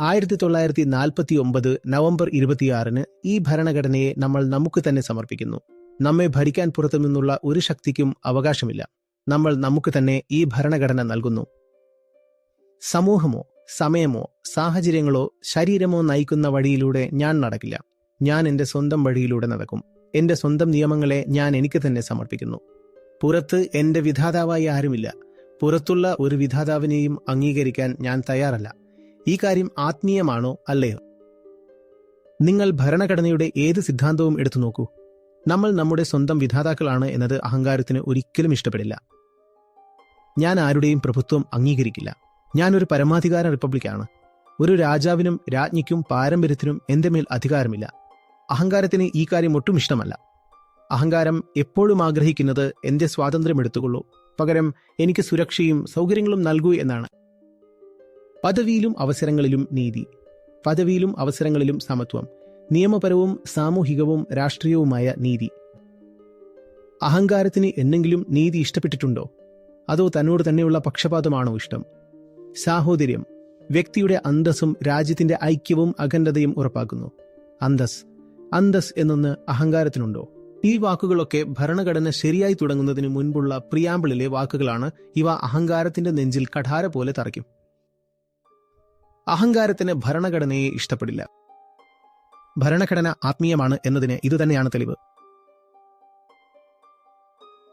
1949 November 26 ഈ ഭരണഘടനയെ നമ്മൾ നമുക്ക് തന്നെ സമർപ്പിക്കുന്നു. നമ്മെ ഭരിക്കാൻ പുറത്തുനിന്നുള്ള ഒരു ശക്തിക്കും അവകാശമില്ല. നമ്മൾ നമുക്ക് തന്നെ ഈ ഭരണഘടന നൽകുന്നു. സമൂഹമോ സമയമോ സാഹചര്യങ്ങളോ ശരീരമോ നയിക്കുന്ന വഴിയിലൂടെ ഞാൻ നടക്കില്ല. ഞാൻ എന്റെ സ്വന്തം വഴിയിലൂടെ നടക്കും. എന്റെ സ്വന്തം നിയമങ്ങളെ ഞാൻ എനിക്ക് തന്നെ സമർപ്പിക്കുന്നു. പുറത്ത് എന്റെ വിധാതാവായി ആരുമില്ല. പുറത്തുള്ള ഒരു വിധാതാവിനെയും അംഗീകരിക്കാൻ ഞാൻ തയ്യാറല്ല. ഈ കാര്യം ആത്മീയമാണോ അല്ലയോ? നിങ്ങൾ ഭരണഘടനയുടെ ഏത് സിദ്ധാന്തവും എടുത്തു നോക്കൂ. നമ്മൾ നമ്മുടെ സ്വന്തം വിധാതാക്കളാണ് എന്നത് അഹങ്കാരത്തിന് ഒരിക്കലും ഇഷ്ടപ്പെടില്ല. ഞാൻ ആരുടെയും പ്രഭുത്വം അംഗീകരിക്കില്ല. ഞാനൊരു പരമാധികാര റിപ്പബ്ലിക്കാണ്. ഒരു രാജാവിനും രാജ്ഞിക്കും പാരമ്പര്യത്തിനും എന്റെ മേൽ അധികാരമില്ല. അഹങ്കാരത്തിന് ഈ കാര്യം ഒട്ടും ഇഷ്ടമല്ല. അഹങ്കാരം എപ്പോഴും ആഗ്രഹിക്കുന്നത് എന്റെ സ്വാതന്ത്ര്യം എടുത്തുകൊള്ളൂ, പകരം എനിക്ക് സുരക്ഷയും സൗകര്യങ്ങളും നൽകൂ എന്നാണ്. പദവിയിലും അവസരങ്ങളിലും നീതി, പദവിയിലും അവസരങ്ങളിലും സമത്വം, നിയമപരവും സാമൂഹികവും രാഷ്ട്രീയവുമായ നീതി. അഹങ്കാരത്തിന് എന്നെങ്കിലും നീതി ഇഷ്ടപ്പെട്ടിട്ടുണ്ടോ? അതോ തന്നോട് തന്നെയുള്ള പക്ഷപാതമാണോ ഇഷ്ടം? സാഹോദര്യം വ്യക്തിയുടെ അന്തസ്സും രാജ്യത്തിന്റെ ഐക്യവും അഖണ്ഡതയും ഉറപ്പാക്കുന്നു. അന്തസ് എന്നൊന്ന് അഹങ്കാരത്തിനുണ്ടോ? ഈ വാക്കുകളൊക്കെ ഭരണഘടന ശരിയായി തുടങ്ങുന്നതിന് മുൻപുള്ള പ്രിയാമ്പിളിലെ വാക്കുകളാണ്. ഇവ അഹങ്കാരത്തിന്റെ നെഞ്ചിൽ കഠാര പോലെ തറയ്ക്കും. അഹങ്കാരത്തിന് ഭരണഘടനയെ ഇഷ്ടപ്പെടില്ല. ഭരണഘടന ആത്മീയമാണ് എന്നതിന് ഇതുതന്നെയാണ് തെളിവ്.